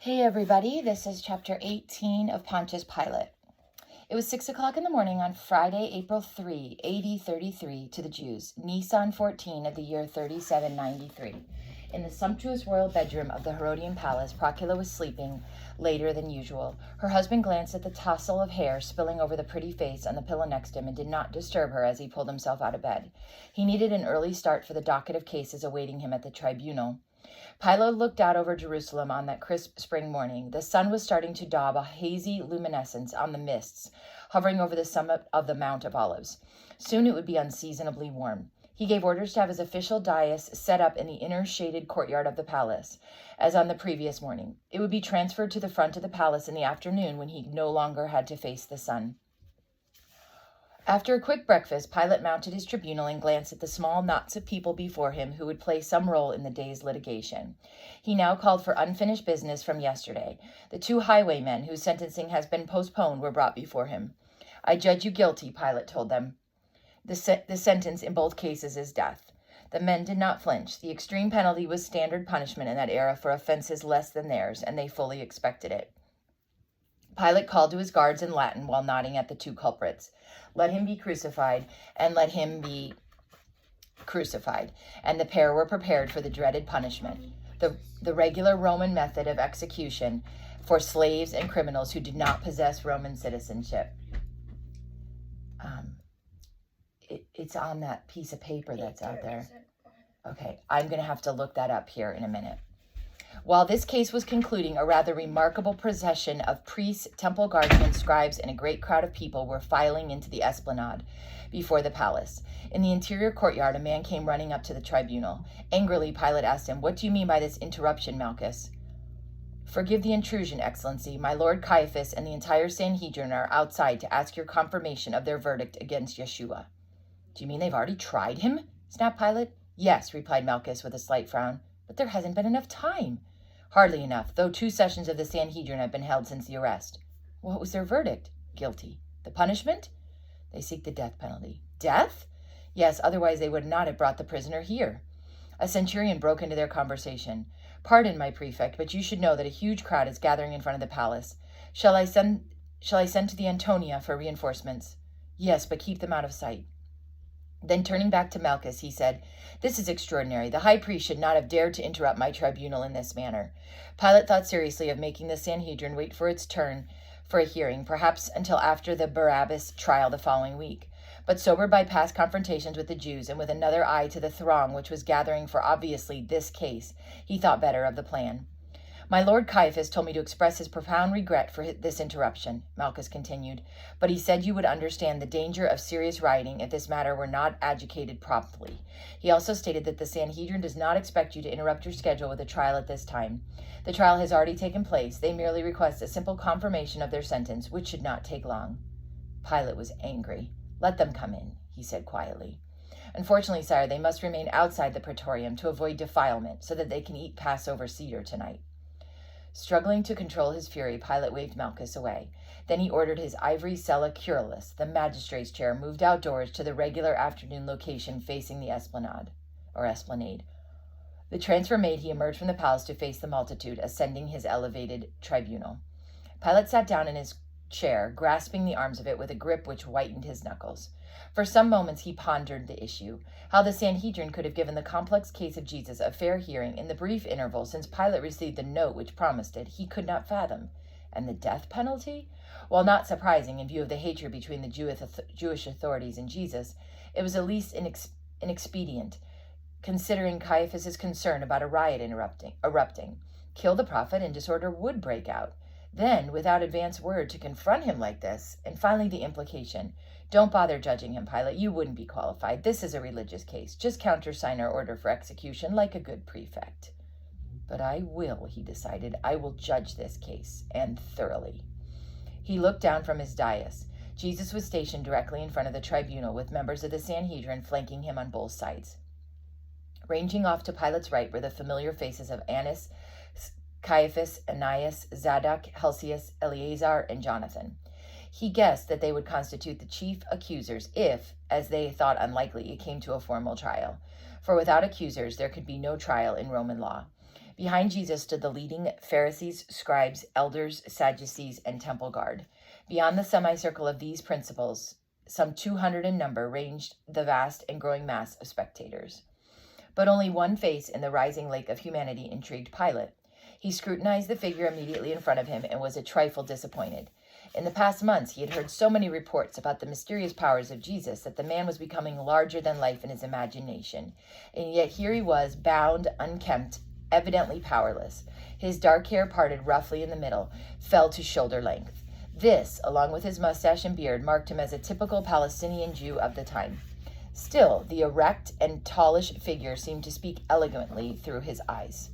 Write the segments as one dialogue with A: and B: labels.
A: Hey everybody, this is chapter 18 of Pontius Pilate. It was 6 o'clock in the morning on Friday, April 3, AD 33 to the Jews, Nisan 14 of the year 3793. In the sumptuous royal bedroom of the Herodian palace, Procula was sleeping later than usual. Her husband glanced at the tassel of hair spilling over the pretty face on the pillow next to him and did not disturb her as he pulled himself out of bed. He needed an early start for the docket of cases awaiting him at the tribunal. Pilate looked out over Jerusalem on that crisp spring morning. The sun was starting to daub a hazy luminescence on the mists hovering over the summit of the Mount of Olives. Soon it would be unseasonably warm. He gave orders to have his official dais set up in the inner shaded courtyard of the palace, as on the previous morning. It would be transferred to the front of the palace in the afternoon when he no longer had to face the sun. After a quick breakfast, Pilate mounted his tribunal and glanced at the small knots of people before him who would play some role in the day's litigation. He now called for unfinished business from yesterday. The two highwaymen whose sentencing has been postponed were brought before him. "I judge you guilty," Pilate told them. The sentence in both cases is death. The men did not flinch. The extreme penalty was standard punishment in that era for offenses less than theirs, and they fully expected it. Pilate called to his guards in Latin while nodding at the two culprits. "Let him be crucified, and let him be crucified." And the pair were prepared for the dreaded punishment, the regular Roman method of execution for slaves and criminals who did not possess Roman citizenship. It's on that piece of paper that's out there. Okay, I'm going to have to look that up here in a minute. While this case was concluding, a rather remarkable procession of priests, temple guardsmen, scribes, and a great crowd of people were filing into the esplanade before the palace. In the interior courtyard, a man came running up to the tribunal. Angrily, Pilate asked him, "What do you mean by this interruption, Malchus?" "Forgive the intrusion, Excellency. My lord Caiaphas and the entire Sanhedrin are outside to ask your confirmation of their verdict against Yeshua." "Do you mean they've already tried him?" snapped Pilate. "Yes," replied Malchus with a slight frown. "But there hasn't been enough time." "Hardly enough, though 2 sessions of the Sanhedrin have been held since the arrest." "What was their verdict?" "Guilty." "The punishment?" "They seek the death penalty." "Death?" "Yes, otherwise they would not have brought the prisoner here." A centurion broke into their conversation. "Pardon, my prefect, but you should know that a huge crowd is gathering in front of the palace. Shall I send to the Antonia for reinforcements?" "Yes, but keep them out of sight." Then turning back to Malchus, he said, "This is extraordinary. The high priest should not have dared to interrupt my tribunal in this manner." Pilate thought seriously of making the Sanhedrin wait for its turn for a hearing, perhaps until after the Barabbas trial the following week. But sobered by past confrontations with the Jews and with another eye to the throng which was gathering for obviously this case, he thought better of the plan. "My lord Caiaphas told me to express his profound regret for this interruption," Malchus continued, "but he said you would understand the danger of serious rioting if this matter were not adjudicated promptly. He also stated that the Sanhedrin does not expect you to interrupt your schedule with a trial at this time. The trial has already taken place. They merely request a simple confirmation of their sentence, which should not take long." Pilate was angry. "Let them come in," he said quietly. "Unfortunately, sire, they must remain outside the praetorium to avoid defilement, so that they can eat Passover cedar tonight." Struggling to control his fury, Pilate waved Malchus away. Then he ordered his ivory cella curulus, the magistrate's chair, moved outdoors to the regular afternoon location facing the esplanade. The transfer made, he emerged from the palace to face the multitude, ascending his elevated tribunal. Pilate sat down in his chair, grasping the arms of it with a grip which whitened his knuckles. For some moments he pondered the issue, how the Sanhedrin could have given the complex case of Jesus a fair hearing in the brief interval since Pilate received the note which promised it, he could not fathom. And the death penalty? While not surprising in view of the hatred between the Jewish authorities and Jesus, it was at least inexpedient, considering Caiaphas's concern about a riot erupting. Kill the prophet and disorder would break out. Then, without advance word to confront him like this, and finally the implication, "Don't bother judging him, Pilate. You wouldn't be qualified. This is a religious case. Just countersign our order for execution like a good prefect." "But I will," he decided. "I will judge this case, and thoroughly." He looked down from his dais. Jesus was stationed directly in front of the tribunal, with members of the Sanhedrin flanking him on both sides. Ranging off to Pilate's right were the familiar faces of Annas, Caiaphas, Ananias, Zadok, Helcias, Eleazar, and Jonathan. He guessed that they would constitute the chief accusers if, as they thought unlikely, it came to a formal trial. For without accusers, there could be no trial in Roman law. Behind Jesus stood the leading Pharisees, scribes, elders, Sadducees, and temple guard. Beyond the semicircle of these principals, some 200 in number, ranged the vast and growing mass of spectators. But only one face in the rising lake of humanity intrigued Pilate. He scrutinized the figure immediately in front of him and was a trifle disappointed. In the past months, he had heard so many reports about the mysterious powers of Jesus that the man was becoming larger than life in his imagination. And yet here he was, bound, unkempt, evidently powerless. His dark hair, parted roughly in the middle, fell to shoulder length. This, along with his mustache and beard, marked him as a typical Palestinian Jew of the time. Still, the erect and tallish figure seemed to speak elegantly through his eyes.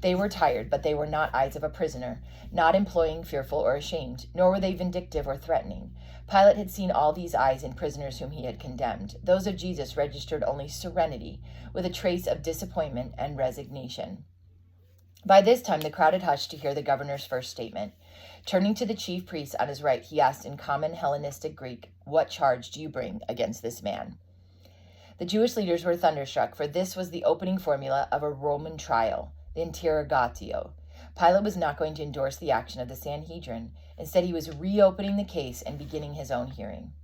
A: They were tired, but they were not eyes of a prisoner, not imploring, fearful, or ashamed, nor were they vindictive or threatening. Pilate had seen all these eyes in prisoners whom he had condemned. Those of Jesus registered only serenity, with a trace of disappointment and resignation. By this time, the crowd had hushed to hear the governor's first statement. Turning to the chief priest on his right, he asked in common Hellenistic Greek, "What charge do you bring against this man?" The Jewish leaders were thunderstruck, for this was the opening formula of a Roman trial, the interrogatio. Pilate was not going to endorse the action of the Sanhedrin. Instead, he was reopening the case and beginning his own hearing.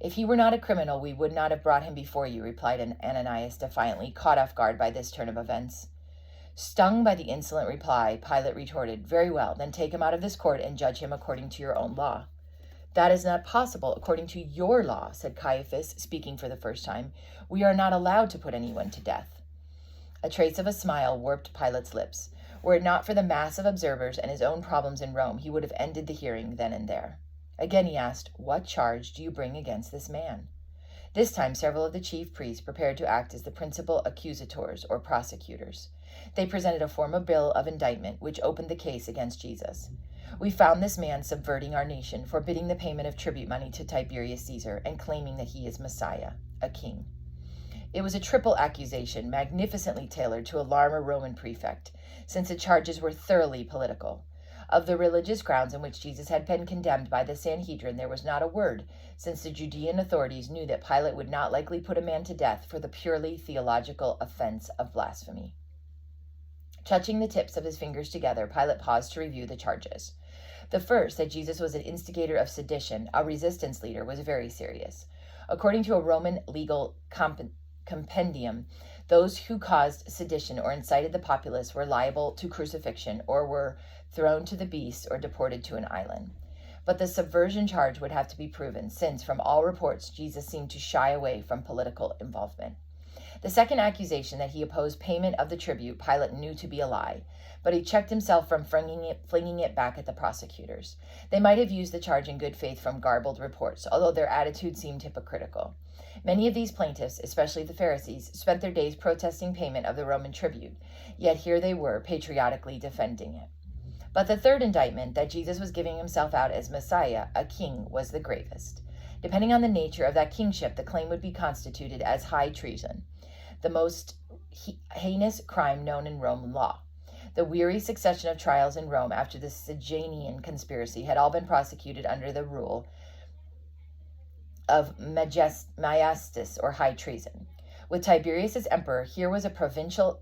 A: "If he were not a criminal, we would not have brought him before you," replied Ananias defiantly, caught off guard by this turn of events. Stung by the insolent reply, Pilate retorted, "Very well, then take him out of this court and judge him according to your own law." "That is not possible according to your law," said Caiaphas, speaking for the first time. "We are not allowed to put anyone to death." A trace of a smile warped Pilate's lips. Were it not for the mass of observers and his own problems in Rome, he would have ended the hearing then and there. Again he asked, "What charge do you bring against this man?" This time several of the chief priests prepared to act as the principal accusators or prosecutors. They presented a formal bill of indictment which opened the case against Jesus. "We found this man subverting our nation, forbidding the payment of tribute money to Tiberius Caesar, and claiming that he is Messiah, a king." It was a triple accusation, magnificently tailored to alarm a Roman prefect, since the charges were thoroughly political. Of the religious grounds on which Jesus had been condemned by the Sanhedrin, there was not a word, since the Judean authorities knew that Pilate would not likely put a man to death for the purely theological offense of blasphemy. Touching the tips of his fingers together, Pilate paused to review the charges. The first, that Jesus was an instigator of sedition, a resistance leader, was very serious. According to a Roman legal compendium, those who caused sedition or incited the populace were liable to crucifixion or were thrown to the beasts or deported to an island. But the subversion charge would have to be proven, since from all reports Jesus seemed to shy away from political involvement. The second accusation, that he opposed payment of the tribute, Pilate knew to be a lie, but he checked himself from flinging it back at the prosecutors. They might have used the charge in good faith from garbled reports, although their attitude seemed hypocritical. Many of these plaintiffs, especially the Pharisees, spent their days protesting payment of the Roman tribute, yet here they were patriotically defending it. But the third indictment, that Jesus was giving himself out as Messiah, a king, was the gravest. Depending on the nature of that kingship, the claim would be constituted as high treason, the most heinous crime known in Roman law. The weary succession of trials in Rome after the Sigenian conspiracy had all been prosecuted under the rule of maiestas, or high treason. With Tiberius as emperor, here was a provincial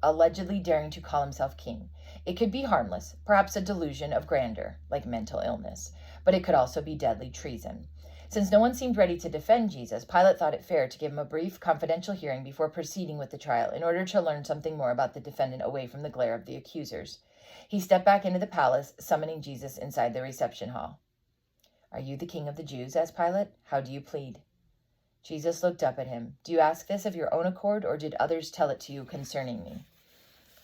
A: allegedly daring to call himself king. It could be harmless, perhaps a delusion of grandeur, like mental illness, but it could also be deadly treason. Since no one seemed ready to defend Jesus, Pilate thought it fair to give him a brief, confidential hearing before proceeding with the trial in order to learn something more about the defendant away from the glare of the accusers. He stepped back into the palace, summoning Jesus inside the reception hall. "Are you the king of the Jews?" asked Pilate. "How do you plead?" Jesus looked up at him. "Do you ask this of your own accord, or did others tell it to you concerning me?"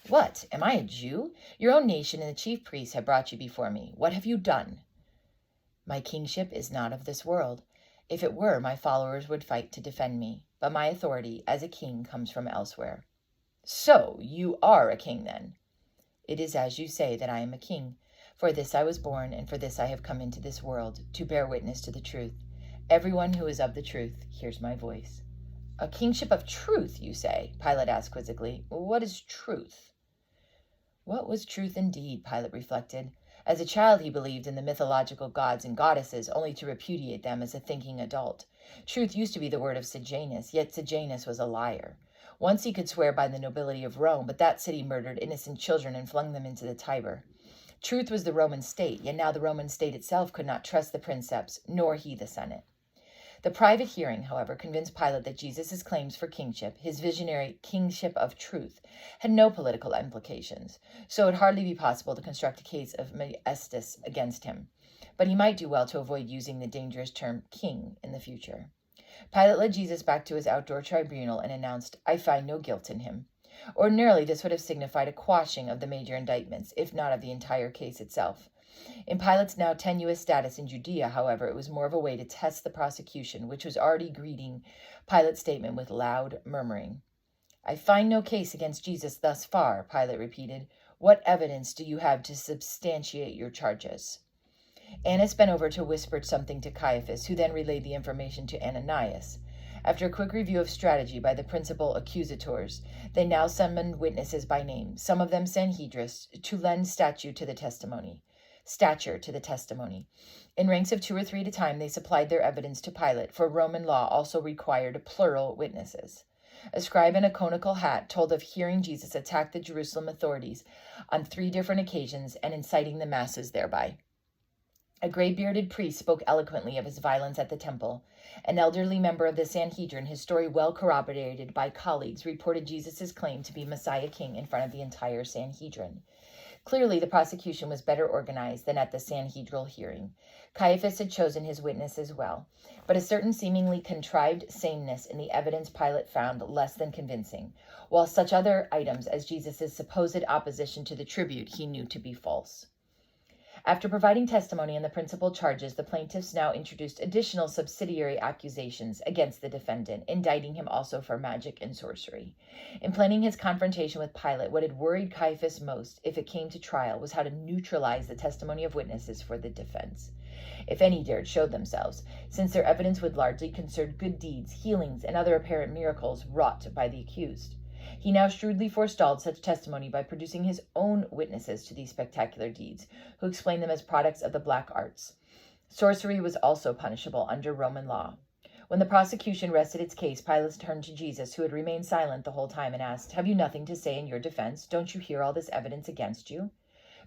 A: "What? Am I a Jew? Your own nation and the chief priests have brought you before me. What have you done?" "My kingship is not of this world. If it were, my followers would fight to defend me, but my authority as a king comes from elsewhere." "So, you are a king then?" "It is as you say that I am a king. For this I was born, and for this I have come into this world, to bear witness to the truth. Everyone who is of the truth hears my voice." "A kingship of truth, you say?" Pilate asked quizzically. "What is truth?" What was truth indeed, Pilate reflected. As a child, he believed in the mythological gods and goddesses, only to repudiate them as a thinking adult. Truth used to be the word of Sejanus, yet Sejanus was a liar. Once he could swear by the nobility of Rome, but that city murdered innocent children and flung them into the Tiber. Truth was the Roman state, yet now the Roman state itself could not trust the princeps, nor he the Senate. The private hearing, however, convinced Pilate that Jesus' claims for kingship, his visionary kingship of truth, had no political implications, so it would hardly be possible to construct a case of maestas against him. But he might do well to avoid using the dangerous term king in the future. Pilate led Jesus back to his outdoor tribunal and announced, "I find no guilt in him." Ordinarily, this would have signified a quashing of the major indictments, if not of the entire case itself. In Pilate's now tenuous status in Judea, however, it was more of a way to test the prosecution, which was already greeting Pilate's statement with loud murmuring. "I find no case against Jesus thus far," Pilate repeated. "What evidence do you have to substantiate your charges?" Annas bent over to whisper something to Caiaphas, who then relayed the information to Ananias. After a quick review of strategy by the principal accusators, they now summoned witnesses by name, some of them Sanhedrists, to lend stature to the testimony. In ranks of 2 or 3 at a time, they supplied their evidence to Pilate, for Roman law also required plural witnesses. A scribe in a conical hat told of hearing Jesus attack the Jerusalem authorities on 3 different occasions and inciting the masses thereby. A gray-bearded priest spoke eloquently of his violence at the temple. An elderly member of the Sanhedrin, his story well corroborated by colleagues, reported Jesus' claim to be Messiah King in front of the entire Sanhedrin. Clearly, the prosecution was better organized than at the Sanhedral hearing. Caiaphas had chosen his witness as well, but a certain seemingly contrived sameness in the evidence Pilate found less than convincing, while such other items as Jesus' supposed opposition to the tribute he knew to be false. After providing testimony on the principal charges, the plaintiffs now introduced additional subsidiary accusations against the defendant, indicting him also for magic and sorcery. In planning his confrontation with Pilate, what had worried Caiaphas most, if it came to trial, was how to neutralize the testimony of witnesses for the defense, if any dared show themselves, since their evidence would largely concern good deeds, healings, and other apparent miracles wrought by the accused. He now shrewdly forestalled such testimony by producing his own witnesses to these spectacular deeds, who explained them as products of the black arts. Sorcery was also punishable under Roman law. When the prosecution rested its case, Pilate turned to Jesus, who had remained silent the whole time, and asked, "Have you nothing to say in your defense? Don't you hear all this evidence against you?"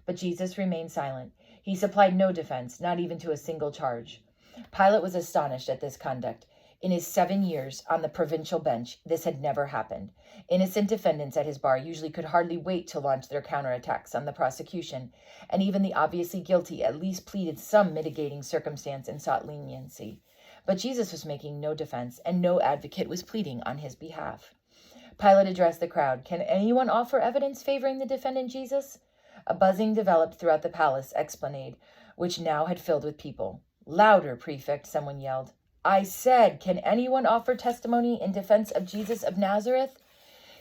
A: But Jesus remained silent. He supplied no defense, not even to a single charge. Pilate was astonished at this conduct. In his 7 years on the provincial bench, this had never happened. Innocent defendants at his bar usually could hardly wait to launch their counterattacks on the prosecution, and even the obviously guilty at least pleaded some mitigating circumstance and sought leniency. But Jesus was making no defense, and no advocate was pleading on his behalf. Pilate addressed the crowd. "Can anyone offer evidence favoring the defendant Jesus?" A buzzing developed throughout the palace esplanade, which now had filled with people. "Louder, prefect," someone yelled. "I said, can anyone offer testimony in defense of Jesus of Nazareth?"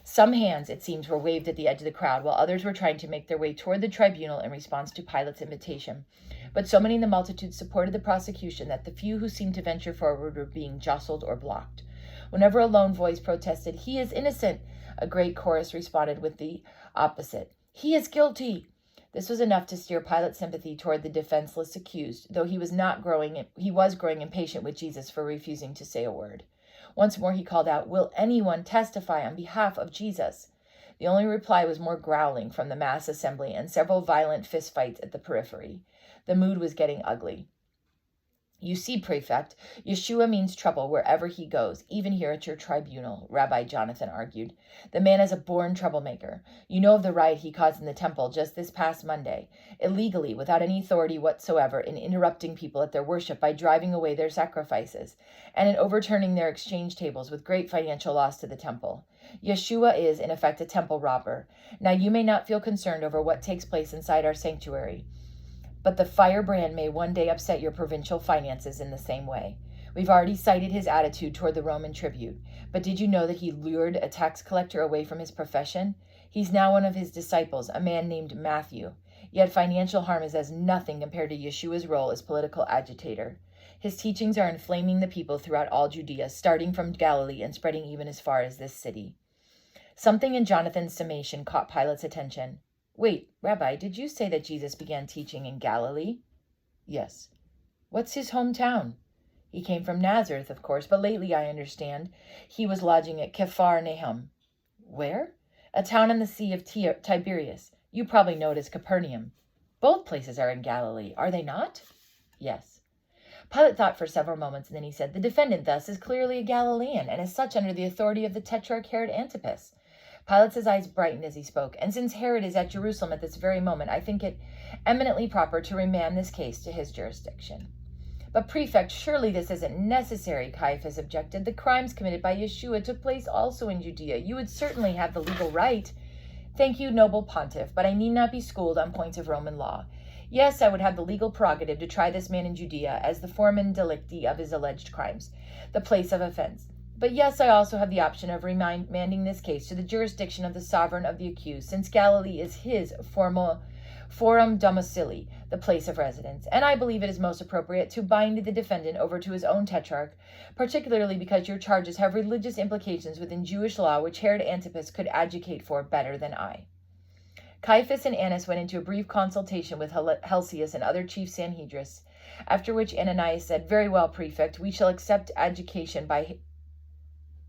A: Some hands, it seems, were waved at the edge of the crowd, while others were trying to make their way toward the tribunal in response to Pilate's invitation. But so many in the multitude supported the prosecution that the few who seemed to venture forward were being jostled or blocked. Whenever a lone voice protested, "He is innocent," a great chorus responded with the opposite, "He is guilty." This was enough to steer Pilate's sympathy toward the defenseless accused, though he was growing impatient with Jesus for refusing to say a word. Once more he called out, "Will anyone testify on behalf of Jesus?" The only reply was more growling from the mass assembly and several violent fistfights at the periphery. The mood was getting ugly. "You see, prefect, Yeshua means trouble wherever he goes, even here at your tribunal," Rabbi Jonathan argued. "The man is a born troublemaker. You know of the riot he caused in the temple just this past Monday, illegally, without any authority whatsoever, in interrupting people at their worship by driving away their sacrifices, and in overturning their exchange tables with great financial loss to the temple. Yeshua is, in effect, a temple robber. Now, you may not feel concerned over what takes place inside our sanctuary, but the firebrand may one day upset your provincial finances in the same way. We've already cited his attitude toward the Roman tribute, but did you know that he lured a tax collector away from his profession? He's now one of his disciples, a man named Matthew. Yet financial harm is as nothing compared to Yeshua's role as political agitator. His teachings are inflaming the people throughout all Judea, starting from Galilee and spreading even as far as this city." Something in Jonathan's summation caught Pilate's attention. "Wait, Rabbi, did you say that Jesus began teaching in Galilee?" "Yes." "What's his hometown?" "He came from Nazareth, of course, but lately, I understand, he was lodging at Kephar Nahum." Where? A town on the Sea of Tiberias. You probably know it as Capernaum. Both places are in Galilee, are they not? Yes. Pilate thought for several moments, and then he said, the defendant thus is clearly a Galilean, and as such under the authority of the Tetrarch Herod Antipas. Pilate's eyes brightened as he spoke, and since Herod is at Jerusalem at this very moment, I think it eminently proper to remand this case to his jurisdiction. But, Prefect, surely this isn't necessary, Caiaphas objected. The crimes committed by Yeshua took place also in Judea. You would certainly have the legal right. Thank you, noble pontiff, but I need not be schooled on points of Roman law. Yes, I would have the legal prerogative to try this man in Judea as the foramen delicti of his alleged crimes, the place of offense. But yes, I also have the option of remanding this case to the jurisdiction of the sovereign of the accused, since Galilee is his forum domicili, the place of residence, and I believe it is most appropriate to bind the defendant over to his own tetrarch, particularly because your charges have religious implications within Jewish law which Herod Antipas could advocate for better than I. Caiaphas and Annas went into a brief consultation with Helcias and other chief Sanhedrists, after which Ananias said, very well, Prefect, we shall accept adjudication by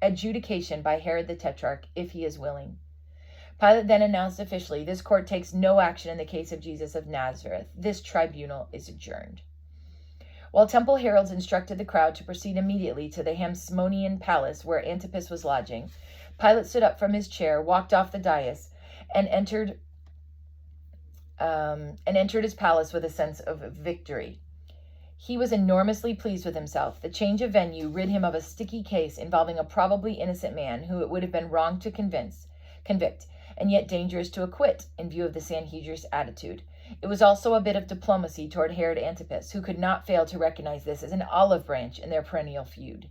A: Herod the Tetrarch, if he is willing. Pilate then announced officially, this court takes no action in the case of Jesus of Nazareth. This tribunal is adjourned. While temple heralds instructed the crowd to proceed immediately to the Hamsmonian palace where Antipas was lodging, Pilate stood up from his chair, walked off the dais, and entered his palace with a sense of victory. He was enormously pleased with himself. The change of venue rid him of a sticky case involving a probably innocent man who it would have been wrong to convict, and yet dangerous to acquit in view of the Sanhedrist's attitude. It was also a bit of diplomacy toward Herod Antipas, who could not fail to recognize this as an olive branch in their perennial feud.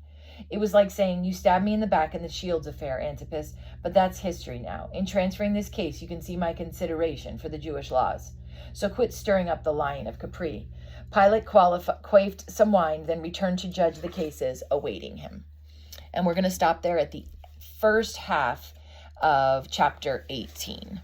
A: It was like saying, you stabbed me in the back in the Shields affair, Antipas, but that's history now. In transferring this case, you can see my consideration for the Jewish laws. So quit stirring up the lion of Capri. Pilate quaffed some wine, then returned to judge the cases awaiting him. And we're going to stop there at the first half of chapter 18.